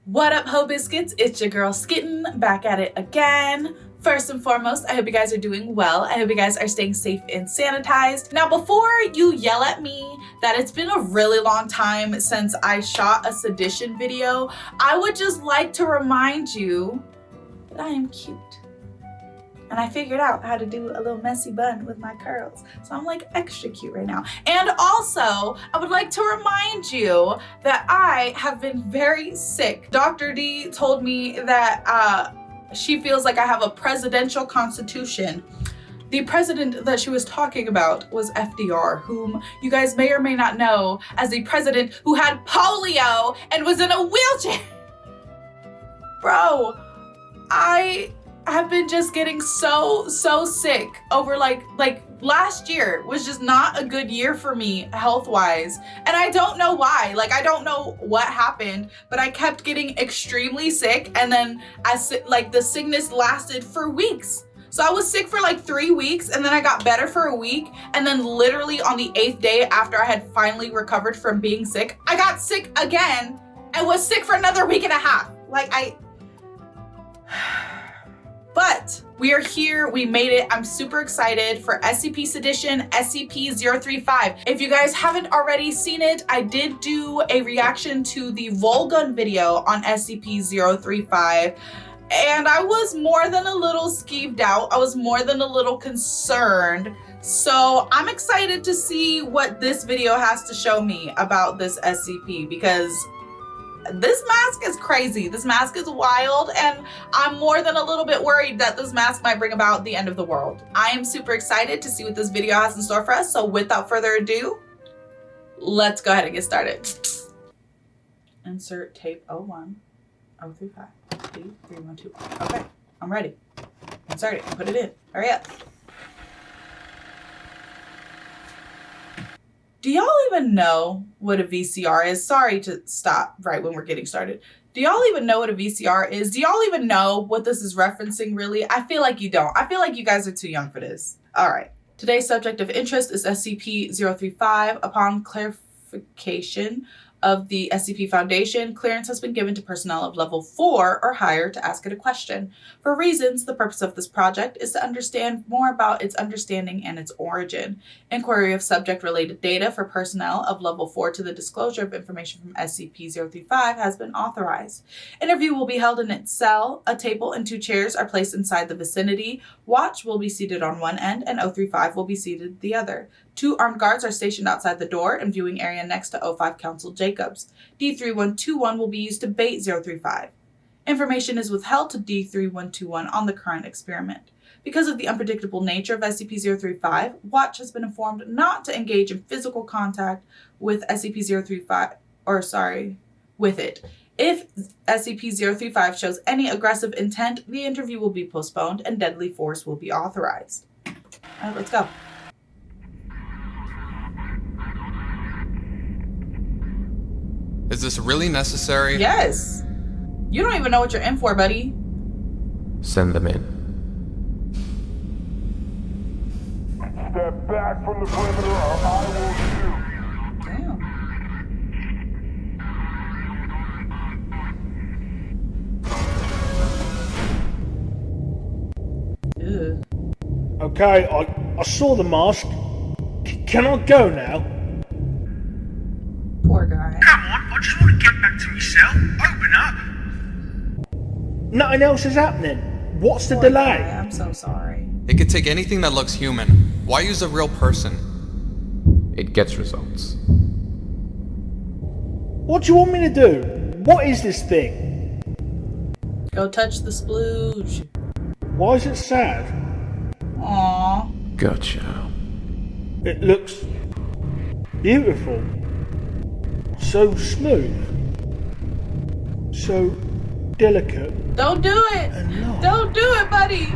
What up, Ho Biscuits? It's your girl Skitten, back at it again. First and foremost, I hope you guys are doing well. I hope you guys are staying safe and sanitized. Now, before you yell at me that it's been a really long time since I shot a Sedition video, I would just like to remind you that I am cute. And I figured out how to do a little messy bun with my curls. So I'm like extra cute right now. And also, I would like to remind you that I have been very sick. Dr. D told me that she feels like I have a presidential constitution. The president that she was talking about was FDR, whom you guys may or may not know as the president who had polio and was in a wheelchair. Bro, I've been just getting so sick over like last year was just not a good year for me health-wise. And I don't know why. Like, I don't know what happened, but I kept getting extremely sick. And then the sickness lasted for weeks. So I was sick for like 3 weeks and then I got better for a week. And then literally on the 8th day after I had finally recovered from being sick, I got sick again and was sick for another week and a half. But we are here, we made it. I'm super excited for SCP Sedition, SCP-035. If you guys haven't already seen it, I did do a reaction to the Volgun video on SCP-035. And I was more than a little skeeved out. I was more than a little concerned. So I'm excited to see what this video has to show me about this SCP, because this mask is crazy. This mask is wild, and I'm more than a little bit worried that this mask might bring about the end of the world. I am super excited to see what this video has in store for us. So without further ado, let's go ahead and get started. Insert tape 01, 035, D312. Okay, I'm ready. Insert it, put it in. Hurry up. Do y'all even know what a VCR is? Sorry to stop right when we're getting started. Do y'all even know what a VCR is? Do y'all even know what this is referencing, really? I feel like you don't. I feel like you guys are too young for this. All right. Today's subject of interest is SCP-035. Upon clarification of the SCP Foundation, clearance has been given to personnel of level 4 or higher to ask it a question. For reasons, the purpose of this project is to understand more about its understanding and its origin. Inquiry of subject-related data for personnel of level 4 to the disclosure of information from SCP-035 has been authorized. Interview will be held in its cell. A table and 2 chairs are placed inside the vicinity. Watch will be seated on one end and 035 will be seated the other. 2 armed guards are stationed outside the door and viewing area next to 05 Counsel Jacobs. D3121 will be used to bait 035. Information is withheld to D3121 on the current experiment. Because of the unpredictable nature of SCP-035, Watch has been informed not to engage in physical contact with SCP-035, with it. If SCP-035 shows any aggressive intent, the interview will be postponed and deadly force will be authorized. All right, let's go. Is this really necessary? Yes. You don't even know what you're in for, buddy. Send them in. Step back from the perimeter or I will shoot. Damn. Ew. Okay, I saw the mask. Can I go now? Poor guy. Come on, I just want to get back to my cell. Open up. Nothing else is happening. What's the Poor delay? guy. I'm so sorry. It could take anything that looks human. Why use a real person? It gets results. What do you want me to do? What is this thing? Go touch the splooge. Why is it sad? Aww. Gotcha. It looks beautiful. So smooth. So delicate. Don't do it. And long. Don't do it, buddy.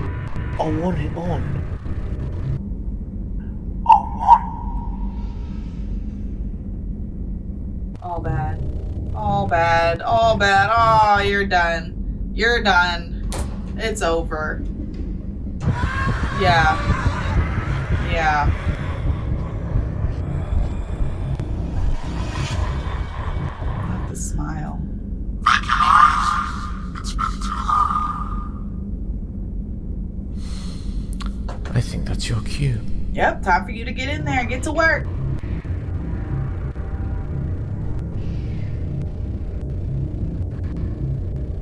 I want it on. All bad. All bad. All bad. Oh, you're done. You're done. It's over. Yeah. Yeah. Not the smile. Regularize That's your cue. Yep, time for you to get in there and get to work.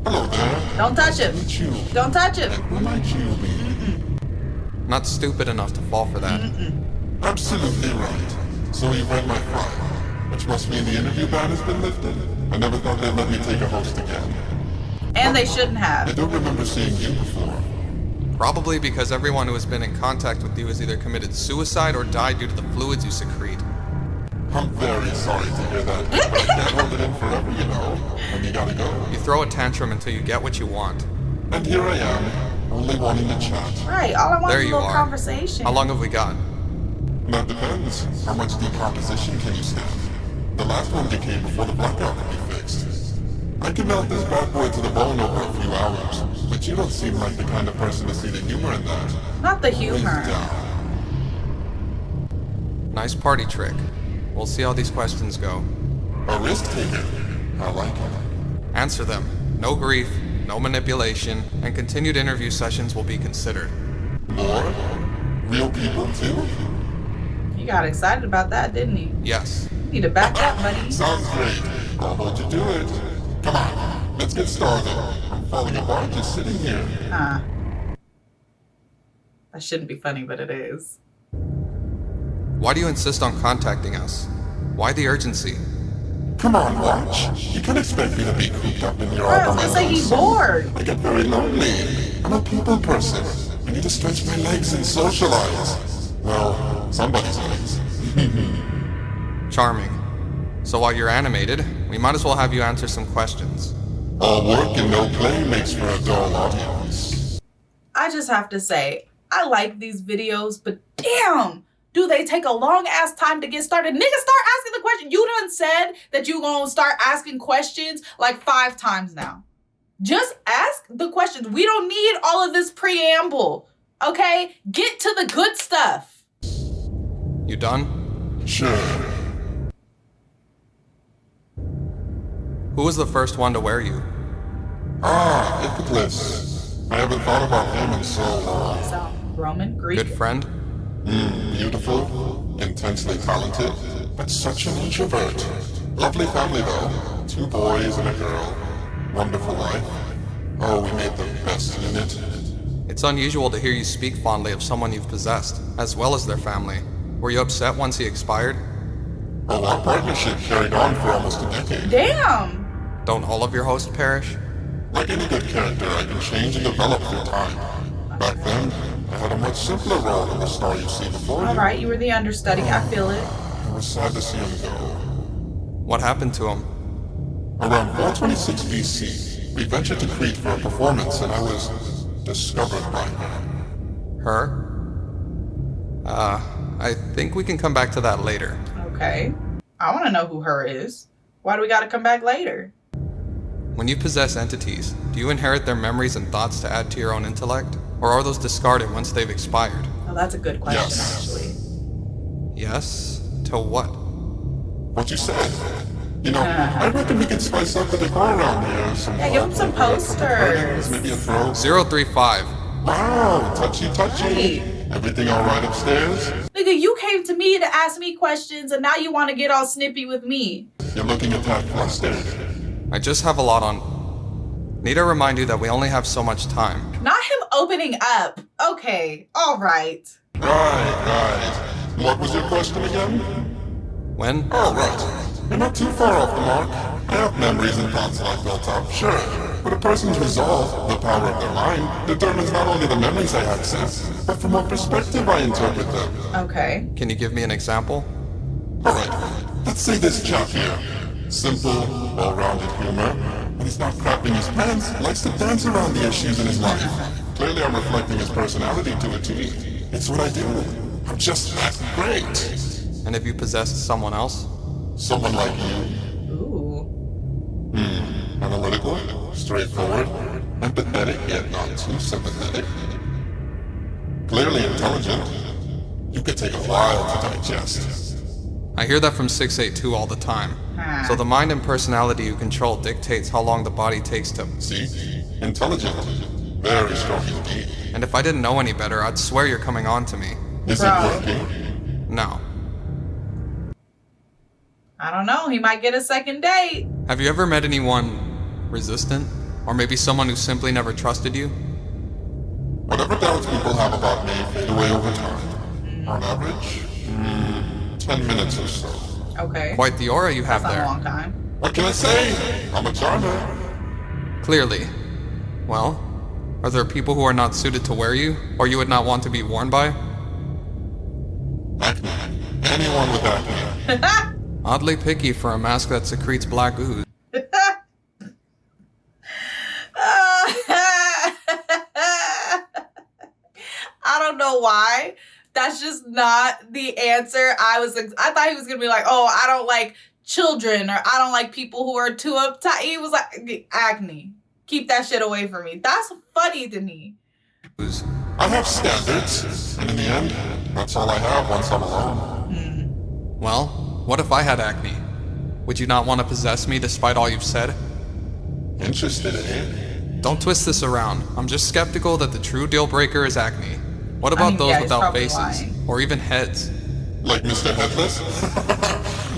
Hello there. Don't touch him. Meet you. Don't touch him. Who might you be? Not stupid enough to fall for that. Absolutely right. So you read my file, which must mean the interview ban has been lifted. I never thought they'd let me take a host again. And they shouldn't I have. don't remember seeing you before. Probably because everyone who has been in contact with you has either committed suicide or died due to the fluids you secrete. I'm very sorry to hear that. But I can't hold it in forever, you know. And you gotta go. You throw a tantrum until you get what you want. And here I am, only wanting to chat. Right, all I want There is a you little are. conversation. How long have we got? That depends. How much decomposition can you stand? The last one decayed before the blackout could be fixed. I can melt this bad boy to the bone over a few hours, but you don't seem like the kind of person to see the humor in that. Not the Please humor. down. Nice party trick. We'll see how these questions go. A risk taker. I like it. Answer them. No grief, no manipulation, and continued interview sessions will be considered. More? Real people too? You got excited about that, didn't you? Yes. You need to back up, buddy. Sounds great. I'll hold you to it. Come on, let's get started. I'm falling apart just sitting here. Huh. That shouldn't be funny, but it is. Why do you insist on contacting us? Why the urgency? Come on, Watch. You can't expect me to be cooped up in your Bro, I was gonna say he's bored. I get very lonely. I'm a people person. I need to stretch my legs and socialize. Well, somebody's legs. Charming. So while you're animated, we might as well have you answer some questions. All work and no play makes for a dull audience. I just have to say, I like these videos, but damn, do they take a long ass time to get started? Nigga, start asking the question. You done said that you gonna start asking questions like 5 times now. Just ask the questions. We don't need all of this preamble, okay? Get to the good stuff. You done? Sure. Who was the first one to wear you? Ipiclus. I haven't thought about him in so long. So, Roman, Greek. Good friend? Beautiful, intensely talented, but such an introvert. Lovely family though. 2 boys and a girl. Wonderful life. Oh, we made the best unit. It's unusual to hear you speak fondly of someone you've possessed, as well as their family. Were you upset once he expired? Oh, our partnership carried on for almost a decade. Damn. Don't all of your hosts perish? Like any good character, I can change and develop through time. Back then, I had a much simpler role than the star you see before you. All right, you were the understudy. I feel it. I was sad to see him go. What happened to him? Around 426 BC, we ventured to Crete for a performance and I was discovered by her. Her? I think we can come back to that later. Okay. I want to know who her is. Why do we got to come back later? When you possess entities, do you inherit their memories and thoughts to add to your own intellect? Or are those discarded once they've expired? Oh, that's a good question, Yes. actually. Yes? To what? What you said? You know, I reckon we could spice up the decor around here. Yeah, give him some posters. Maybe a throw. 035. Wow, touchy. Hey. Everything all right upstairs? Nigga, you came to me to ask me questions and now you want to get all snippy with me. You're looking a tad flustered. I just have a lot on. Need to remind you that we only have so much time. Not him opening up. Okay, all right. Right. What was your question again? When? Oh, right. You're not too far off the mark. I have memories and thoughts that I've built up, sure. But a person's resolve, the power of their mind, determines not only the memories I access, but from what perspective I interpret them. Okay. Can you give me an example? Alright, let's say this chap here. Simple, well-rounded humor. When he's not crapping his pants, likes to dance around the issues in his life. Clearly I'm reflecting his personality to a T. It's what I do. I'm just that great. And if you possessed someone else? Someone like you. Ooh. Analytical, straightforward, empathetic yet not too sympathetic. Clearly intelligent. You could take a while to digest. I hear that from 682 all the time. So the mind and personality you control dictates how long the body takes to... See? Intelligent. Very strong indeed. And if I didn't know any better, I'd swear you're coming on to me. Is it working? No. I don't know. He might get a second date. Have you ever met anyone resistant? Or maybe someone who simply never trusted you? Whatever doubts people have about me fade away over time. On average, 10 minutes or so. Okay. Quite the aura you have That's not there. a long time. What can I say? I'm a charmer. Clearly. Well, are there people who are not suited to wear you, or you would not want to be worn by? Acne. Anyone with acne. Oddly picky for a mask that secretes black ooze. I don't know why. That's just not the answer. I thought he was gonna be like, oh, I don't like children, or I don't like people who are too uptight. He was like, acne. Keep that shit away from me. That's funny to me. I have standards, and in the end, that's all I have once I'm alone. Well, what if I had acne? Would you not want to possess me despite all you've said? Interested, eh? Don't twist this around. I'm just skeptical that the true deal breaker is acne. What about mean, those yeah, he's without probably faces? lying. Or even heads? Like Mr. Headless?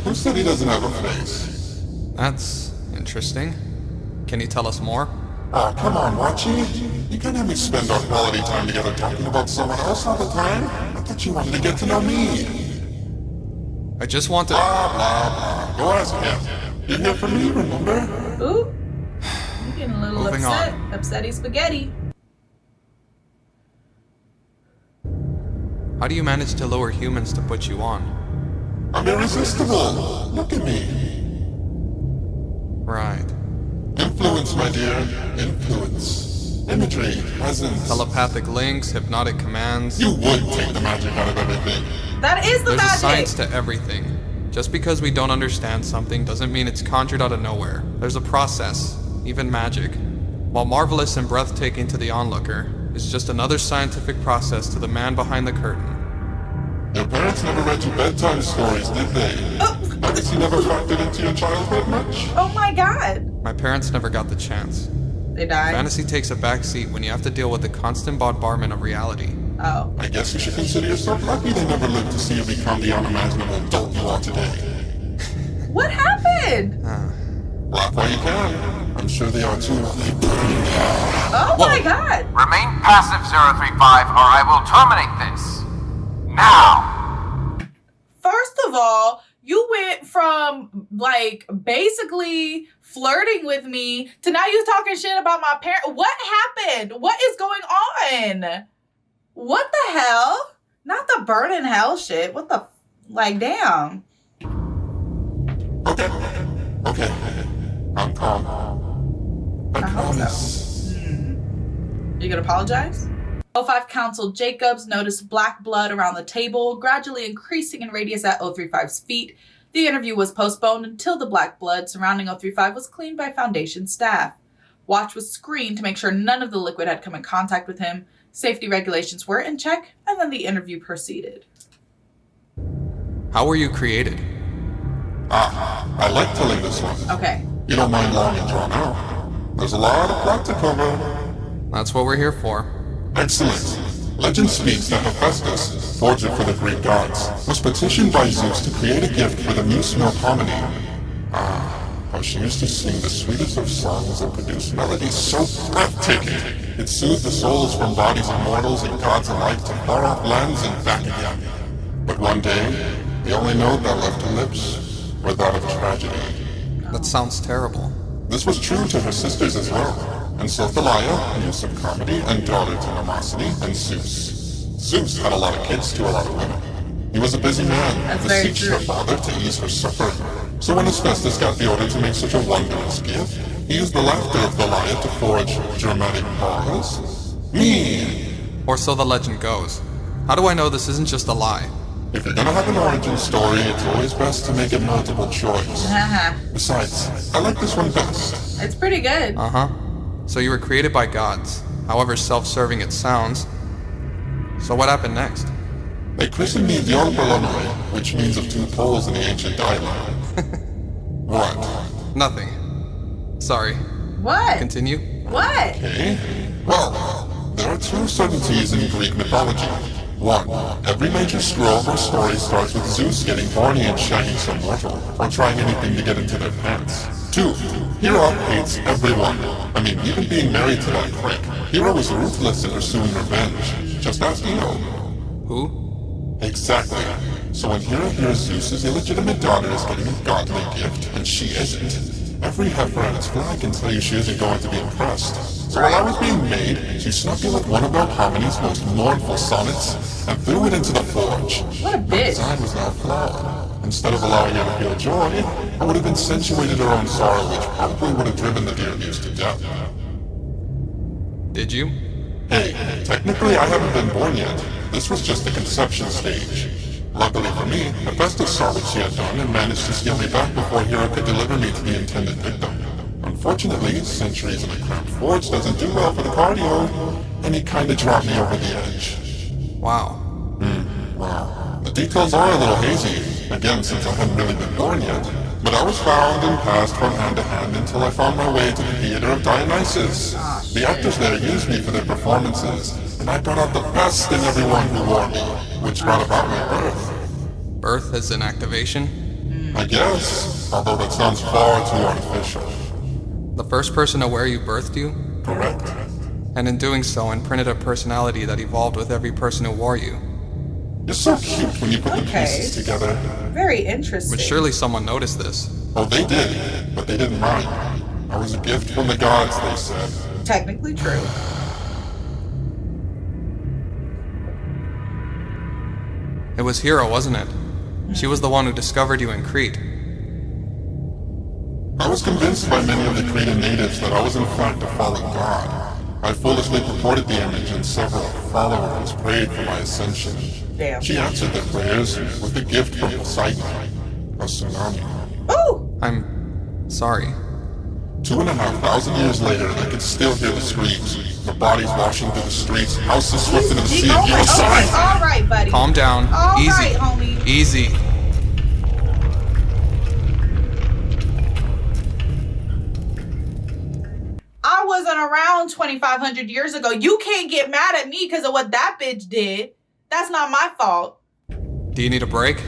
Who said he doesn't have a face? That's interesting. Can you tell us more? Oh, come on, Watchy. You can't have me spend our quality time together talking about someone else all the time. I thought you wanted to get to know me. I just want to... Blah, blah, blah. Go ask him. You're here for me, remember? Ooh. I'm getting a little Moving upset. on. Upsetty spaghetti. How do you manage to lure humans to put you on? I'm irresistible. Look at me. Right. Influence, my dear. Influence. Imagery. Presence. Telepathic links, hypnotic commands. You would take the magic out of everything. That is the There's a magic. science to everything. Just because we don't understand something doesn't mean it's conjured out of nowhere. There's a process, even magic. While marvelous and breathtaking to the onlooker, it's just another scientific process to the man behind the curtain. Your parents never read you bedtime stories, did they? I guess you never factored into your childhood much? Oh my god. My parents never got the chance. They died. Fantasy takes a back seat when you have to deal with the constant bombardment of reality. Oh. I guess you should consider yourself lucky they never lived to see you become the unimaginable adult you are today. What happened? Laugh while you can. I'm sure they are too. Oh my god. Remain passive, 035, or I will terminate this. Now! First of all, you went from, like, basically flirting with me to now you talking shit about my parents. What happened? What is going on? What the hell? Not the burn in hell shit. What the, like, damn. Okay. I'm calm. I promise. You gonna apologize? 05 Counsel Jacobs noticed black blood around the table, gradually increasing in radius at 035's feet. The interview was postponed until the black blood surrounding 035 was cleaned by Foundation staff. Watch was screened to make sure none of the liquid had come in contact with him. Safety regulations were in check, and then the interview proceeded. How were you created? I like telling this one. Okay. You don't mind long and drawn out. There's a lot of plot to cover. That's what we're here for. Excellent. Legend speaks that Hephaestus, forger for the Greek gods, was petitioned by Zeus to create a gift for the muse Melpomene. How she used to sing the sweetest of songs and produce melodies so breathtaking it soothed the souls from bodies of mortals and gods alike to far-off lands and back again. But one day, the only note that left her lips were that of tragedy. That sounds terrible. This was true to her sisters as well. And so Thalia, niece of Comedy and daughter to Nomosity and Zeus. Zeus had a lot of kids to a lot of women. He was a busy man, That's very beseeched true. her father to ease her suffering. So when Asbestos got the order to make such a wondrous gift, he used the laughter of Thalia to forge dramatic pause. Me! Or so the legend goes. How do I know this isn't just a lie? If you're gonna have an origin story, it's always best to make it multiple choice. Besides, I like this one best. It's pretty good. Uh-huh. So you were created by gods, however self-serving it sounds. So what happened next? They christened me Dion Polonoi, which means of two poles in the ancient dialogue. What? Nothing. Sorry. What? Continue. What? Okay. Well, there are two certainties in Greek mythology. 1. Every major scroll or story starts with Zeus getting horny and shagging some mortal, or trying anything to get into their pants. 2. Hera hates everyone. I mean, even being married to that prick. Hera was ruthless in pursuing revenge. Just ask Io. Who? Exactly. So when Hera hears Zeus's illegitimate daughter is getting a godly gift, and she isn't, every heifer on its flag can tell you she isn't going to be impressed. So while I was being made, she snuck in with one of Melpomene's most mournful sonnets, and threw it into the forge. What a The bitch. design was now flawed. Instead of allowing her to feel joy, I would have accentuated her own sorrow, which probably would have driven the dear muse to death. Did you? Hey, technically I haven't been born yet. This was just the conception stage. Luckily for me, Hephaestus saw what she had done and managed to steal me back before Hera could deliver me to the intended victim. Unfortunately, centuries in a cramped forge doesn't do well for the cardio, and he kinda dropped me over the edge. Wow. Wow. The details are a little hazy, again since I hadn't really been born yet. But I was found and passed from hand to hand until I found my way to the theater of Dionysus. The actors there used me for their performances, and I brought out the best in everyone who wore me, which brought about my birth. Birth as an activation? I guess, although that sounds far too artificial. The first person to wear you birthed you? Correct. And in doing so, imprinted a personality that evolved with every person who wore you. You're so cute when you put the pieces together. Very interesting. But surely someone noticed this. Oh, they did, but they didn't mind. I was a gift from the gods, they said. Technically true. It was Hera, wasn't it? She was the one who discovered you in Crete. I was convinced by many of the Cretan natives that I was in fact a fallen god. I foolishly purported the image and several followers prayed for my ascension. Damn. She answered their prayers with a gift from Poseidon, a tsunami. Oh! I'm sorry. 2,500 years later, I can still hear the screams. The bodies washing through the streets, houses swept into the sea of genocide. All right, buddy. Calm down. All Easy. right, homie. Easy. I wasn't around 2,500 years ago. You can't get mad at me because of what that bitch did. That's not my fault. Do you need a break?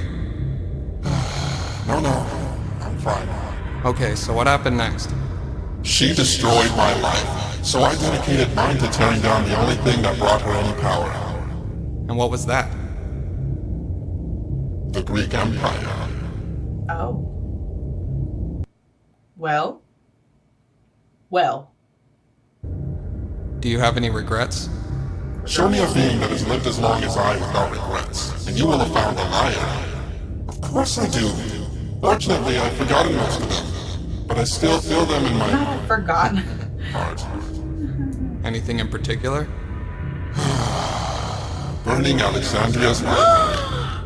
No, I'm fine. Okay, so what happened next? She destroyed my life, so I dedicated mine to tearing down the only thing that brought her any power. And what was that? The Greek Empire. Oh. Well. Do you have any regrets? Show me a being that has lived as long as I without regrets, and you will have found a liar. Of course I do. Fortunately, I've forgotten most of them, but I still feel them in my I've forgotten. heart. Anything in particular? Burning Alexandria's life.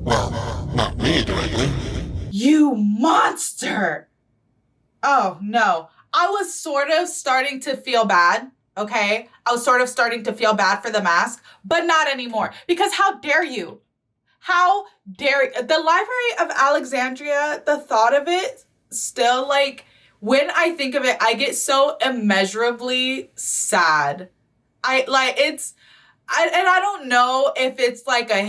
Well, not me directly. You monster! Oh, no. I was sort of starting to feel bad, okay? I was sort of starting to feel bad for the mask, but not anymore. Because how dare you? How dare you? The Library of Alexandria, the thought of it, still, like, when I think of it, I get so immeasurably sad. I don't know if it's like a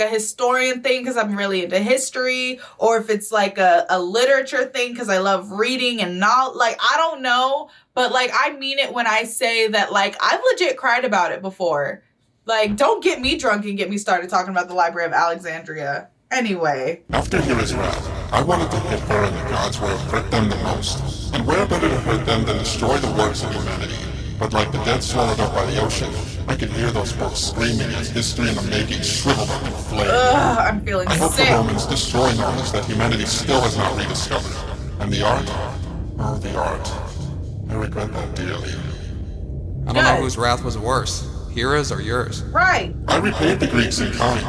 historian thing because I'm really into history, or if it's like a literature thing because I love reading and not like, I don't know, but like I mean it when I say that like I've legit cried about it before. Like, don't get me drunk and get me started talking about the Library of Alexandria. Anyway. After Hera's wrath, I wanted to hit her and the gods where it hurt them the most. And where better to hurt them than destroy the works of humanity? But like the dead swallowed up by the ocean, I could hear those books screaming as history in the making shriveled up in flame. Ugh, I'm feeling I hope sick. the Romans destroy knowledge that humanity still has not rediscovered. And the art? Oh, the art. I regret that dearly. I don't know whose wrath was worse, Hera's or yours. Right. I repaid the Greeks in kind.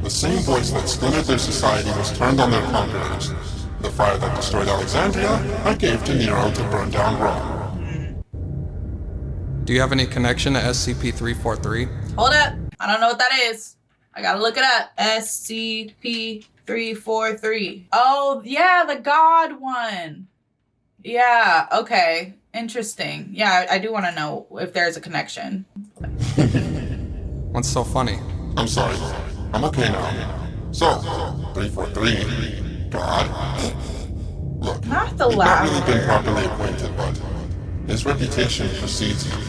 The same voice that splintered their society was turned on their conquerors. The fire that destroyed Alexandria, I gave to Nero to burn down Rome. Do you have any connection to SCP-343? Hold up. I don't know what that is. I gotta look it up. SCP-343. Oh, yeah, the God one. Yeah, okay. Interesting. Yeah, I do want to know if there's a connection. What's so funny? I'm sorry. I'm okay now. So, 343, God. Look, Not the we've not laugh. really been properly acquainted, but his reputation precedes him.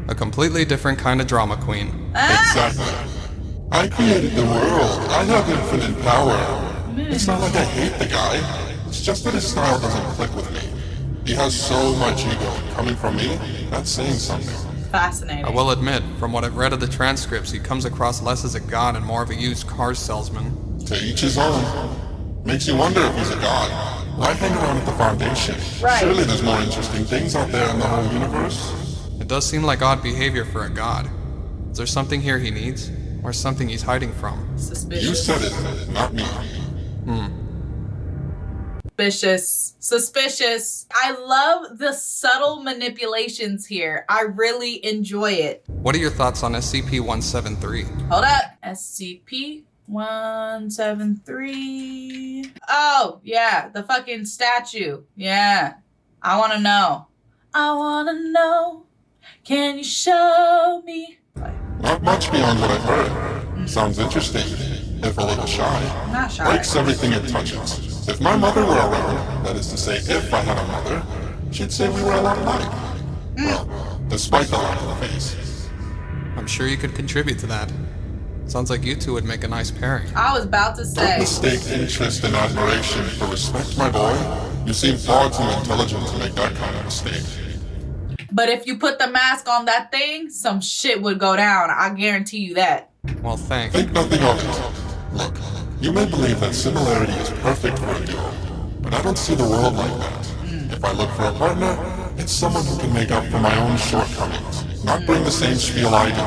A completely different kind of drama queen. Exactly. I created the world. I have infinite power. It's not like I hate the guy. It's just that his style doesn't click with me. He has so much ego coming from me. That's saying something. Fascinating. I will admit, from what I've read of the transcripts, he comes across less as a god and more of a used car salesman. To each his own. Makes you wonder if he's a god. Why hang around at the Foundation? Right. Surely there's more interesting things out there in the whole universe. It does seem like odd behavior for a god. Is there something here he needs? Or something he's hiding from? Suspicious. You said it, not me. Suspicious. I love the subtle manipulations here. I really enjoy it. What are your thoughts on SCP-173? Hold up. SCP-173. Oh, yeah. The fucking statue. Yeah. I want to know. I want to know. Can you show me? Not much beyond what I've heard. Sounds interesting, if a little shy. I'm not shy. Likes everything it touches. If my mother were around, that is to say, if I had a mother, she'd say we were a lot alike. Well, despite the lack of the face. I'm sure you could contribute to that. Sounds like you two would make a nice pairing. I was about to Don't say. mistake interest and admiration for respect, my boy. You seem far too intelligent to make that kind of mistake. But if you put the mask on that thing, some shit would go down. I guarantee you that. Well, thanks. Think nothing of it. Look, you may believe that similarity is perfect for a duo, but I don't see the world like that. If I look for a partner, it's someone who can make up for my own shortcomings, not bring the same spiel I do.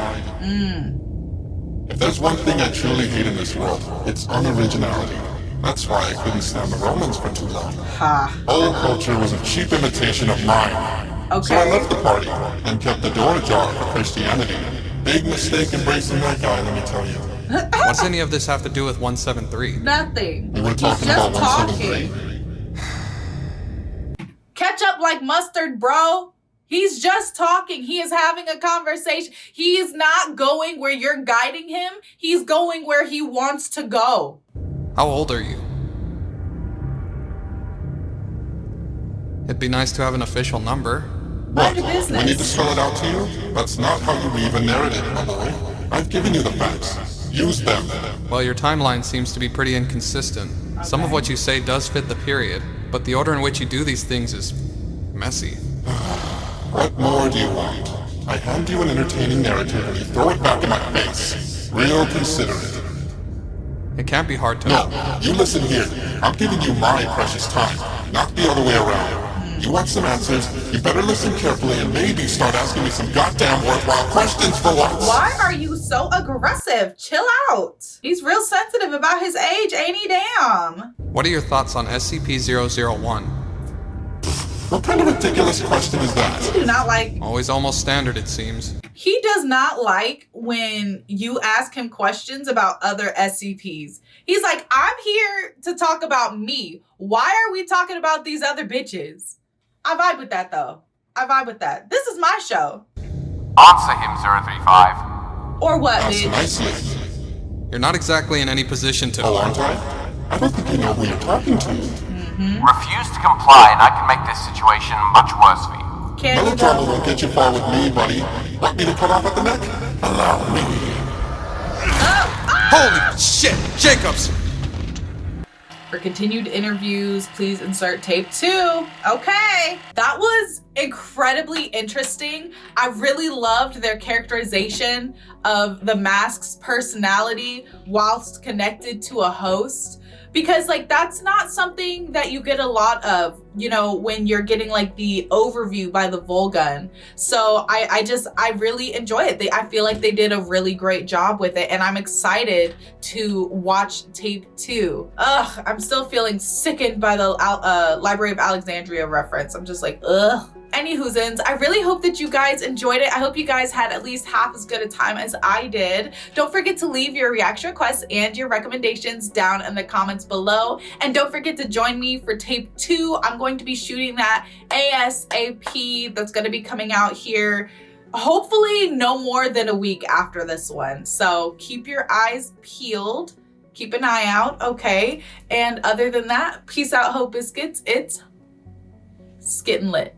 If there's one thing I truly hate in this world, it's unoriginality. That's why I couldn't stand the Romans for too long. Ha. Old culture was a cheap imitation of mine. So I Okay. left the party and kept the door ajar for Christianity. Big mistake embracing that guy, let me tell you. What's any of this have to do with 173? Nothing. We were He's talking just about talking. 173. Ketchup like mustard, bro. He's just talking. He is having a conversation. He is not going where you're guiding him. He's going where he wants to go. How old are you? It'd be nice to have an official number. Mind your We need to business. spell it out to you? That's not how you weave a narrative, my boy. I've given you the facts. Use them. Well, your timeline seems to be pretty inconsistent. Some of what you say does fit the period, but the order in which you do these things is messy. What more do you want? I hand you an entertaining narrative and you throw it back in my face. Real considerate. It can't be hard to No, you listen here. I'm giving you my precious time, not the other way around. You want some answers, you better listen carefully and maybe start asking me some goddamn worthwhile questions for once. Why are you so aggressive? Chill out. He's real sensitive about his age, ain't he? Damn. What are your thoughts on SCP-001? What kind of ridiculous question is that? I do not like. Always almost standard, it seems. He does not like when you ask him questions about other SCPs. He's like, I'm here to talk about me. Why are we talking about these other bitches? I vibe with that, though. I vibe with that. This is my show. Answer him, 035. Or what, Ask bitch? nicely. You're not exactly in any position to... Oh, aren't I? I don't think you know who you're talking to. Refuse to comply and I can make this situation much worse for you. Can you Melodrama though? won't get you far with me, buddy. Want me to cut off at the neck? Allow me. Holy shit! Jacobs! For continued interviews, please insert tape 2. Okay. That was incredibly interesting. I really loved their characterization of the mask's personality whilst connected to a host. Because like that's not something that you get a lot of, you know, when you're getting like the overview by the Volgun. So I really enjoy it. I feel like they did a really great job with it, and I'm excited to watch tape 2. Ugh, I'm still feeling sickened by the Library of Alexandria reference. I'm just like, ugh. Anywhoozins, I really hope that you guys enjoyed it. I hope you guys had at least half as good a time as I did. Don't forget to leave your reaction requests and your recommendations down in the comments below. And don't forget to join me for tape 2. I'm going to be shooting that ASAP. That's going to be coming out here hopefully no more than a week after this one. So keep your eyes peeled. Keep an eye out, okay? And other than that, peace out, Hope Biscuits. It's Skittin' Lit.